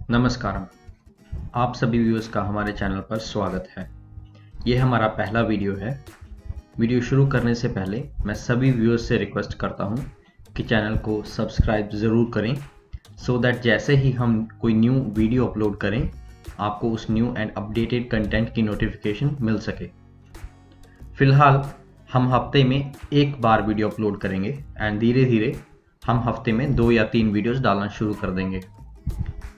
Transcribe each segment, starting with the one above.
नमस्कारम। आप सभी व्यूअर्स का हमारे चैनल पर स्वागत है। ये हमारा पहला वीडियो है। वीडियो शुरू करने से पहले मैं सभी व्यूअर्स से रिक्वेस्ट करता हूँ कि चैनल को सब्सक्राइब ज़रूर करें सो दैट जैसे ही हम कोई न्यू वीडियो अपलोड करें आपको उस न्यू एंड अपडेटेड कंटेंट की नोटिफिकेशन मिल सके। फ़िलहाल हम हफ्ते में एक बार वीडियो अपलोड करेंगे एंड धीरे धीरे हम हफ्ते में 2 या 3 वीडियोस डालना शुरू कर देंगे।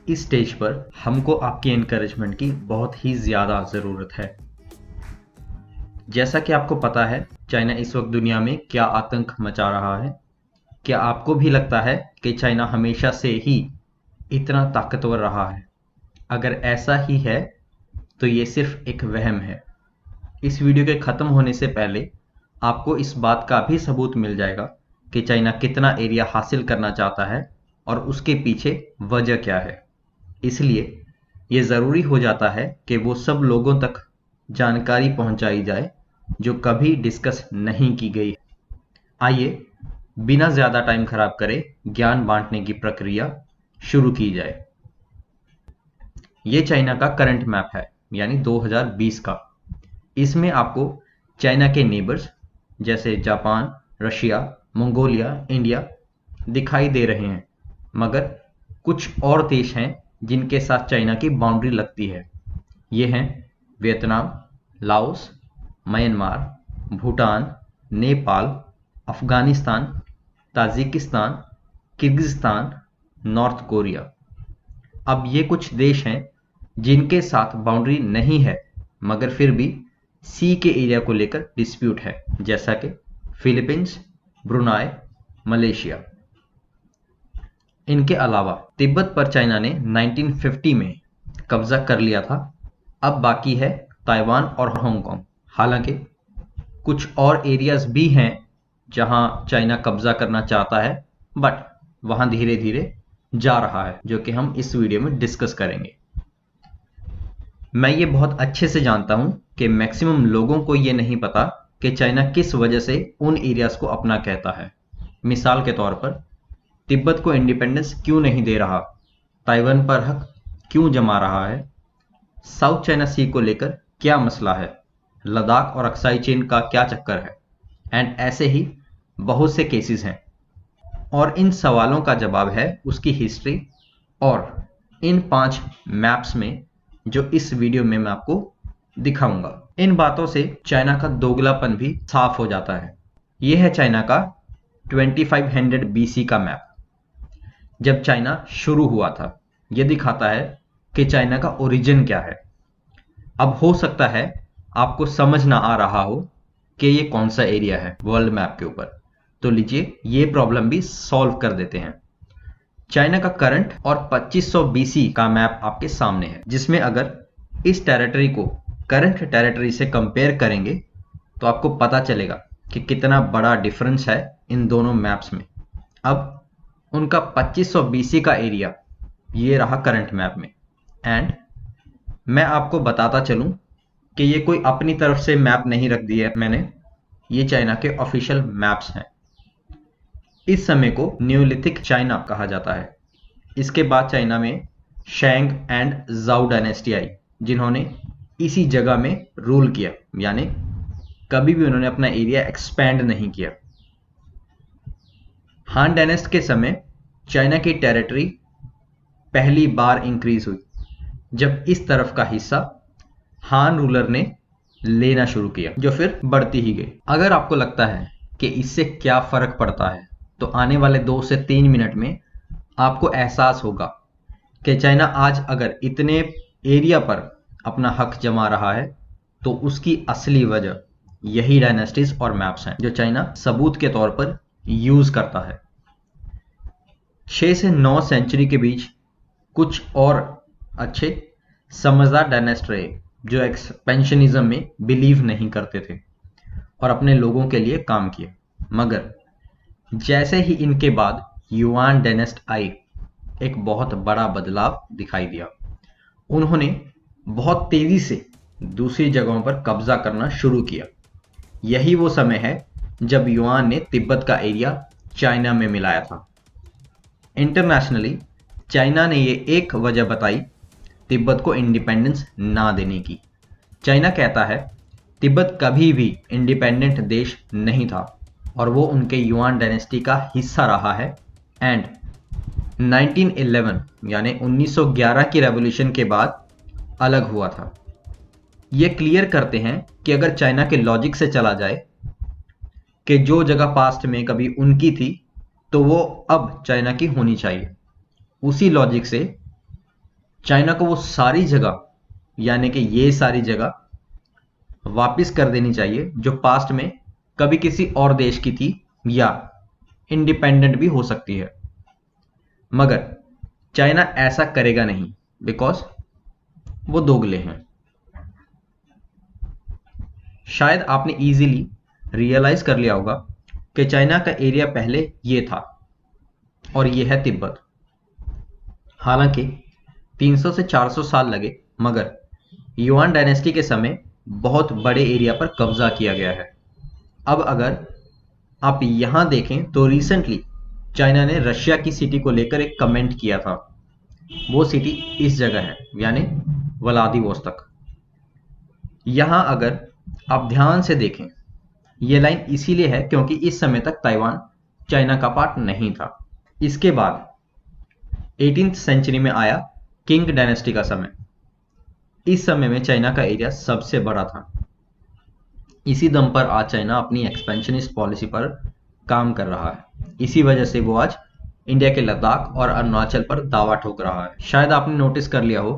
इस स्टेज पर हमको आपकी एनकरेजमेंट की बहुत ही ज़्यादा ज़रूरत है। जैसा कि आपको पता है चाइना इस वक्त दुनिया में क्या आतंक मचा रहा है। क्या आपको भी लगता है कि चाइना हमेशा से ही इतना ताकतवर रहा है? अगर ऐसा ही है तो ये सिर्फ एक वहम है। इस वीडियो के ख़त्म होने से पहले आपको इस बात का भी सबूत मिल जाएगा कि चाइना कितना एरिया हासिल करना चाहता है और उसके पीछे वजह क्या है। इसलिए ये ज़रूरी हो जाता है कि वो सब लोगों तक जानकारी पहुंचाई जाए जो कभी डिस्कस नहीं की गई। आइए बिना ज़्यादा टाइम खराब करे ज्ञान बांटने की प्रक्रिया शुरू की जाए। ये चाइना का करंट मैप है यानी 2020 का। इसमें आपको चाइना के नेबर्स जैसे जापान, रशिया, मंगोलिया, इंडिया दिखाई दे रहे हैं, मगर कुछ और देश हैं जिनके साथ चाइना की बाउंड्री लगती है। ये हैं Vietnam, Laos, Myanmar, Bhutan, Nepal, Afghanistan, Tajikistan, Kyrgyzstan, north Korea. अब ये कुछ देश हैं जिनके साथ बाउंड्री नहीं है मगर फिर भी सी के एरिया को लेकर डिस्प्यूट है, जैसा कि फिलीपींस, ब्रुनाई, मलेशिया। इनके अलावा तिब्बत पर चाइना ने 1950 में कब्जा कर लिया था। अब बाकी है ताइवान और हांगकांग। हालांकि कुछ और एरियाज भी हैं जहां चाइना कब्जा करना चाहता है, बट वहां धीरे धीरे जा रहा है, जो कि हम इस वीडियो में डिस्कस करेंगे। मैं ये बहुत अच्छे से जानता हूं कि मैक्सिमम लोगों को ये नहीं पता कि चाइना किस वजह से उन एरियाज को अपना कहता है। मिसाल के तौर पर तिब्बत को इंडिपेंडेंस क्यों नहीं दे रहा, ताइवान पर हक क्यों जमा रहा है, साउथ चाइना सी को लेकर क्या मसला है, लद्दाख और अक्साई चेन का क्या चक्कर है, एंड ऐसे ही बहुत से केसेस हैं। और इन सवालों का जवाब है उसकी हिस्ट्री और इन 5 मैप्स में जो इस वीडियो में मैं आपको दिखाऊंगा। इन बातों से चाइना का दोगलापन भी साफ हो जाता है। यह है चाइना का 2500 BC का मैप। जब चाइना शुरू हुआ था, यह दिखाता है कि चाइना का ओरिजिन क्या है। अब हो सकता है आपको समझ ना आ रहा हो कि ये कौन सा एरिया है वर्ल्ड मैप के ऊपर, तो लीजिए ये प्रॉब्लम भी सॉल्व कर देते हैं। चाइना का करंट और 2500 BC का मैप आपके सामने है, जिसमें अगर इस टेरिटरी को करंट टेरिटरी से कंपेयर करेंगे तो आपको पता चलेगा कि कितना बड़ा डिफरेंस है इन दोनों मैप्स में। अब उनका 2500 BC का एरिया ये रहा करंट मैप में, एंड मैं आपको बताता चलूं कि ये कोई अपनी तरफ से मैप नहीं रख दिया है मैंने, ये चाइना के ऑफिशियल मैप्स हैं। इस समय को न्यूलिथिक चाइना कहा जाता है। इसके बाद चाइना में शैंग एंड जाओ डायनेस्टी आई, जिन्होंने इसी जगह में रूल किया, यानी कभी भी उन्होंने अपना एरिया एक्सपैंड नहीं किया। हान डायनेस्ट के समय चाइना की टेरिटरी पहली बार इंक्रीज हुई जब इस तरफ का हिस्सा हान रूलर ने लेना शुरू किया, जो फिर बढ़ती ही गई। अगर आपको लगता है कि इससे क्या फर्क पड़ता है तो आने वाले 2 से 3 मिनट में आपको एहसास होगा कि चाइना आज अगर इतने एरिया पर अपना हक जमा रहा है तो उसकी असली वजह यही डायनेस्टीज और मैप्स हैं जो चाइना सबूत के तौर पर यूज करता है। 6 से 9 सेंचुरी के बीच कुछ और अच्छे समझदार डायनेस्ट रहे जो एक्सपेंशनिज्म में बिलीव नहीं करते थे और अपने लोगों के लिए काम किए। मगर जैसे ही इनके बाद युआन डायनेस्ट आई, एक बहुत बड़ा बदलाव दिखाई दिया। उन्होंने बहुत तेजी से दूसरी जगहों पर कब्जा करना शुरू किया। यही वो समय है जब युआन ने तिब्बत का एरिया चाइना में मिलाया था। इंटरनेशनली चाइना ने ये एक वजह बताई तिब्बत को इंडिपेंडेंस ना देने की। चाइना कहता है तिब्बत कभी भी इंडिपेंडेंट देश नहीं था और वो उनके युआन डायनेस्टी का हिस्सा रहा है एंड 1911 यानी 1911 की रेवोल्यूशन के बाद अलग हुआ था। ये क्लियर करते हैं कि अगर चाइना के लॉजिक से चला जाए कि जो जगह पास्ट में कभी उनकी थी तो वो अब चाइना की होनी चाहिए, उसी लॉजिक से चाइना को वो सारी जगह यानी कि ये सारी जगह वापस कर देनी चाहिए जो पास्ट में कभी किसी और देश की थी या इंडिपेंडेंट भी हो सकती है। मगर चाइना ऐसा करेगा नहीं बिकॉज वो दोगले हैं। शायद आपने इजीली रियलाइज कर लिया होगा कि चाइना का एरिया पहले ये था और ये है तिब्बत। हालांकि 300 से 400 साल लगे मगर युआन डायनेस्टी के समय बहुत बड़े एरिया पर कब्जा किया गया है। अब अगर आप यहां देखें तो रिसेंटली चाइना ने रशिया की सिटी को लेकर एक कमेंट किया था। वो सिटी इस जगह है यानी व्लादिवोस्तोक। यहां अगर आप ध्यान से देखें ये लाइन इसीलिए है क्योंकि इस समय तक ताइवान चाइना का पार्ट नहीं था। इसके बाद 18th सेंचुरी में आया किंग डायनेस्टी का समय। इस समय में चाइना का एरिया सबसे बड़ा था। इसी दम पर आज चाइना अपनी एक्सपेंशनिस्ट पॉलिसी पर काम कर रहा है। इसी वजह से वो आज इंडिया के लद्दाख और अरुणाचल पर दावा ठोक रहा है। शायद आपने नोटिस कर लिया हो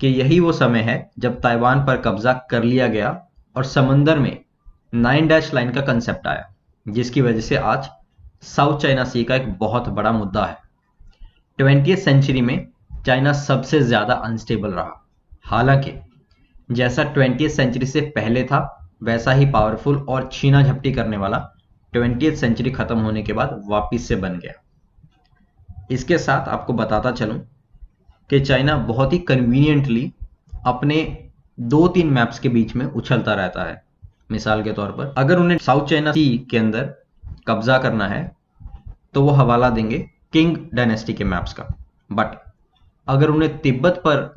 कि यही वो समय है जब ताइवान पर कब्जा कर लिया गया और समंदर में 9 डैश लाइन का कंसेप्ट आया, जिसकी वजह से आज साउथ चाइना सी का एक बहुत बड़ा मुद्दा है। 20th सेंचुरी में चाइना सबसे ज्यादा अनस्टेबल रहा। हालांकि जैसा 20th सेंचुरी से पहले था वैसा ही पावरफुल और छीना झपटी करने वाला 20th सेंचुरी खत्म होने के बाद वापिस से बन गया। इसके साथ आपको बताता चलूं कि चाइना बहुत ही कन्वीनियंटली अपने 2-3 मैप्स के बीच में उछलता रहता है। मिसाल के तौर पर अगर उन्हें साउथ चाइना सी के अंदर कब्जा करना है तो वो हवाला देंगे किंग डायनेस्टी के मैप्स का, बट अगर उन्हें तिब्बत पर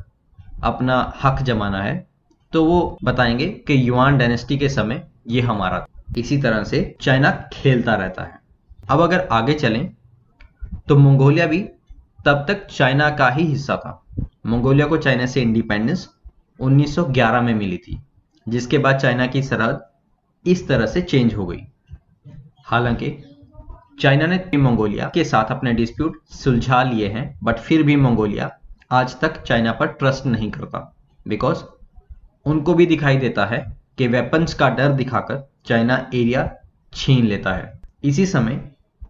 अपना हक जमाना है तो वो बताएंगे कि युआन डायनेस्टी के समय ये हमारा था। इसी तरह से चाइना खेलता रहता है। अब अगर आगे चलें तो मंगोलिया भी तब तक चाइना का ही हिस्सा था। मंगोलिया को चाइना से इंडिपेंडेंस 1911 में मिली थी, जिसके बाद चाइना की सरहद इस तरह से चेंज हो गई। हालांकि चाइना ने मंगोलिया के साथ अपने डिस्प्यूट सुलझा लिए हैं, बट फिर भी मंगोलिया आज तक चाइना पर ट्रस्ट नहीं करता बिकॉज उनको भी दिखाई देता है कि वेपन्स का डर दिखाकर चाइना एरिया छीन लेता है। इसी समय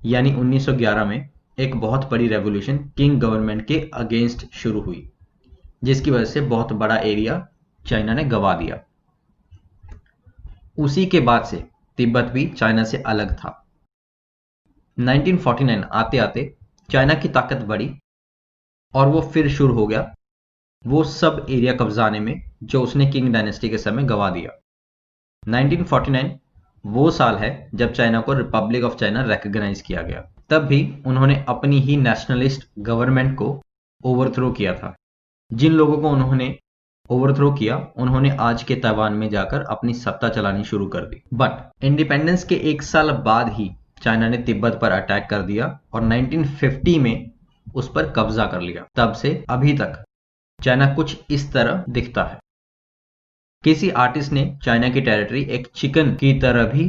यानी 1911 में एक बहुत बड़ी रेवोल्यूशन किंग गवर्नमेंट के अगेंस्ट शुरू हुई, जिसकी वजह से बहुत बड़ा एरिया चाइना ने गंवा दिया। उसी के बाद से तिब्बत भी चाइना से अलग था। 1949 आते आते चाइना की ताकत बढ़ी और वो फिर शुरू हो गया वो सब एरिया कब्जाने में जो उसने किंग डायनेस्टी के समय गंवा दिया। 1949 वो साल है जब चाइना को रिपब्लिक ऑफ चाइना रिकॉग्नाइज किया गया। तब भी उन्होंने अपनी ही नेशनलिस्ट गवर्नमेंट को ओवरथ्रो किया था। जिन लोगों को उन्होंने ओवरथ्रो किया उन्होंने आज के ताइवान में जाकर अपनी सत्ता चलानी शुरू कर दी। बट इंडिपेंडेंस के 1 साल बाद ही चाइना ने तिब्बत पर अटैक कर दिया और 1950 में उस पर कब्जा कर लिया। तब से अभी तक चाइना कुछ इस तरह दिखता है। किसी आर्टिस्ट ने चाइना की टेरिटरी एक चिकन की तरह भी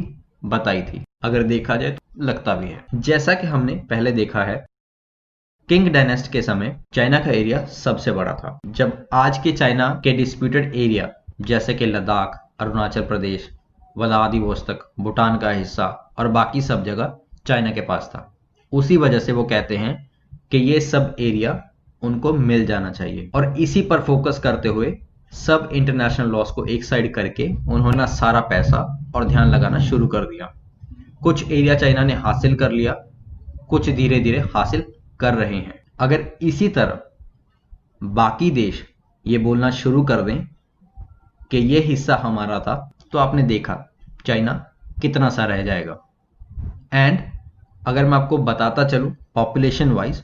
बताई थी। अगर देखा जाए तो लगता भी है। जैसा कि हमने पहले देखा है किंग डायनेस्ट के समय चाइना का एरिया सबसे बड़ा था। जब आज के चाइना के डिस्प्यूटेड एरिया जैसे कि लद्दाख, अरुणाचल प्रदेश, व्लादिवोस्तोक, भूटान का हिस्सा और बाकी सब जगह चाइना के पास था। उसी वजह से वो कहते हैं कि ये सब एरिया उनको मिल जाना चाहिए और इसी पर फोकस करते हुए सब इंटरनेशनल लॉस को एक साइड करके उन्होंने सारा पैसा और ध्यान लगाना शुरू कर दिया। कुछ एरिया चाइना ने हासिल कर लिया, कुछ धीरे धीरे हासिल कर रहे हैं। अगर इसी तरह बाकी देश ये बोलना शुरू कर दें कि ये हिस्सा हमारा था तो आपने देखा चाइना कितना सा रह जाएगा। एंड अगर मैं आपको बताता चलूं पॉपुलेशन वाइज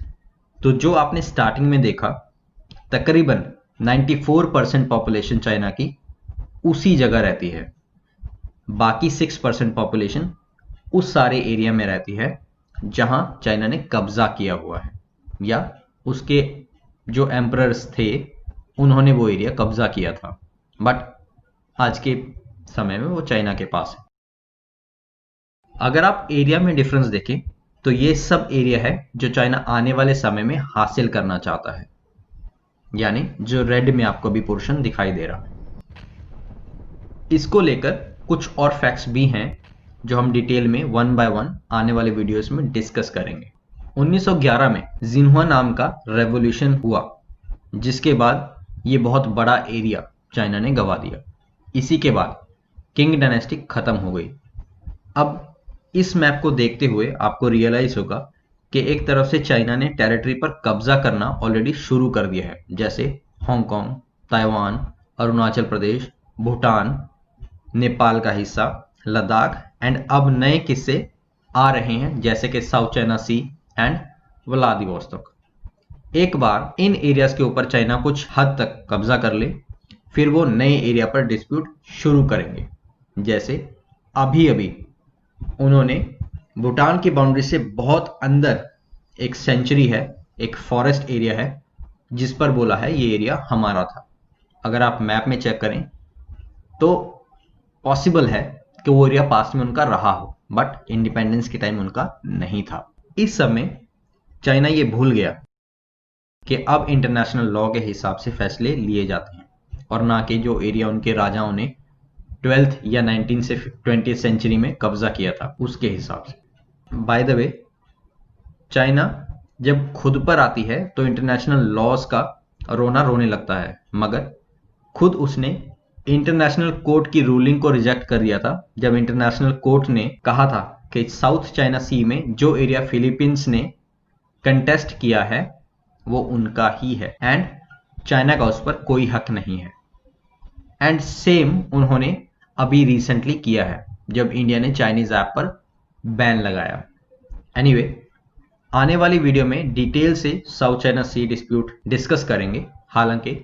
तो जो आपने स्टार्टिंग में देखा, तकरीबन 94% पॉपुलेशन चाइना की उसी जगह रहती है। बाकी 6% पॉपुलेशन उस सारे एरिया में रहती है जहां चाइना ने कब्जा किया हुआ है, या उसके जो एम्परर्स थे उन्होंने वो एरिया कब्जा किया था, बट आज के समय में वो चाइना के पास है। अगर आप एरिया में डिफरेंस देखें तो ये सब एरिया है जो चाइना आने वाले समय में हासिल करना चाहता है, यानी जो रेड में आपको भी पोर्शन दिखाई दे रहा है। इसको लेकर कुछ और फैक्ट्स भी हैं जो हम डिटेल में वन बाय वन आने वाले वीडियोस में डिस्कस करेंगे। 1911 में जिन्हुआ नाम का रेवोल्यूशन हुआ, जिसके बाद ये बहुत बड़ा एरिया चाइना ने गंवा दिया। इसी के बाद किंग डायनेस्टी खत्म हो गई। अब इस मैप को देखते हुए आपको रियलाइज होगा कि एक तरफ से चाइना ने टेरिटरी पर कब्जा करना ऑलरेडी शुरू कर दिया है, जैसे हांगकांग, ताइवान, अरुणाचल प्रदेश, भूटान, नेपाल का हिस्सा, लद्दाख, एंड अब नए किस्से आ रहे हैं जैसे कि South China Sea and Vladivostok. एक बार इन एरियाज के ऊपर चाइना कुछ हद तक कब्जा कर ले, फिर वो नए एरिया पर डिस्प्यूट शुरू करेंगे। जैसे अभी अभी उन्होंने भूटान की बाउंड्री से बहुत अंदर एक सेंचुरी है, एक फॉरेस्ट एरिया है, जिस पर बोला है ये एरिया हमारा था। अगर आप मैप में चेक करें तो पॉसिबल है कि वो एरिया पास्ट में उनका रहा हो, बट इंडिपेंडेंस के टाइम उनका नहीं था। इस समय चाइना ये भूल गया कि अब इंटरनेशनल लॉ के हिसाब से फैसले लिए जाते हैं, और ना कि जो एरिया उनके राजाओं ने 12th या 19 से 20th सेंचुरी में कब्जा किया था उसके हिसाब से। बाय द वे, चाइना जब खुद पर आती है तो इंटरनेशनल लॉज का रोना रोने लगता है, मगर खुद उसने इंटरनेशनल कोर्ट की रूलिंग को रिजेक्ट कर दिया था जब इंटरनेशनल कोर्ट ने कहा था कि साउथ चाइना सी में जो एरिया फिलीपींस ने कंटेस्ट किया है वो उनका ही है एंड चाइना का उस पर कोई हक नहीं है। एंड सेम उन्होंने अभी रिसेंटली किया है जब इंडिया ने चाइनीज ऐप पर बैन लगाया। एनीवे, आने वाली वीडियो में डिटेल से साउथ चाइना सी डिस्प्यूट डिस्कस करेंगे। हालांकि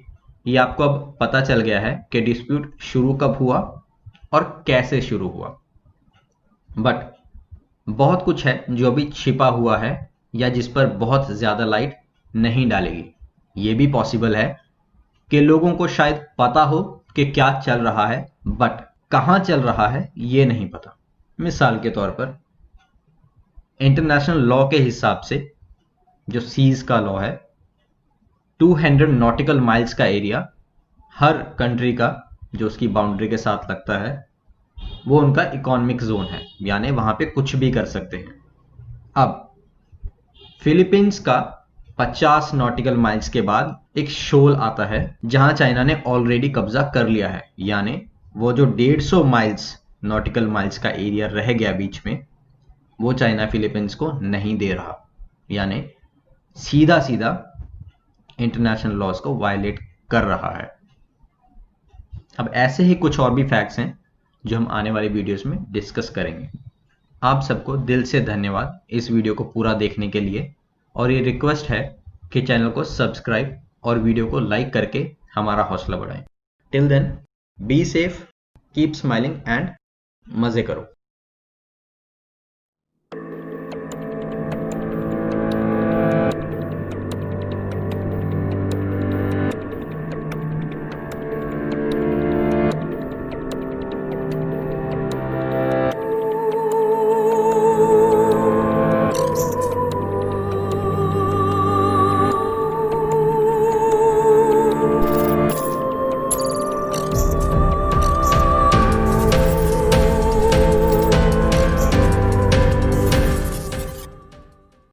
ये आपको अब पता चल गया है कि डिस्प्यूट शुरू कब हुआ और कैसे शुरू हुआ, बट बहुत कुछ है जो अभी छिपा हुआ है या जिस पर बहुत ज्यादा लाइट नहीं डालेगी। ये भी पॉसिबल है कि लोगों को शायद पता हो कि क्या चल रहा है, बट कहां चल रहा है ये नहीं पता। मिसाल के तौर पर इंटरनेशनल लॉ के हिसाब से जो सीज का लॉ है, 200 नॉटिकल माइल्स का एरिया हर कंट्री का जो उसकी बाउंड्री के साथ लगता है वो उनका इकोनॉमिक जोन है, यानी वहां पे कुछ भी कर सकते हैं। अब फिलीपींस का 50 नॉटिकल माइल्स के बाद एक शोल आता है जहां चाइना ने ऑलरेडी कब्जा कर लिया है, यानी वो जो 150 माइल्स नॉटिकल माइल्स का एरिया रह गया बीच में, वो चाइना फिलीपींस को नहीं दे रहा, यानी सीधा सीधा इंटरनेशनल लॉज को वायलेट कर रहा है। अब ऐसे ही कुछ और भी फैक्ट्स हैं जो हम आने वाली वीडियोस में डिस्कस करेंगे। आप सबको दिल से धन्यवाद इस वीडियो को पूरा देखने के लिए, और ये रिक्वेस्ट है कि चैनल को सब्सक्राइब और वीडियो को लाइक करके हमारा हौसला बढ़ाएं। Till then, be safe, keep smiling and मजे करो।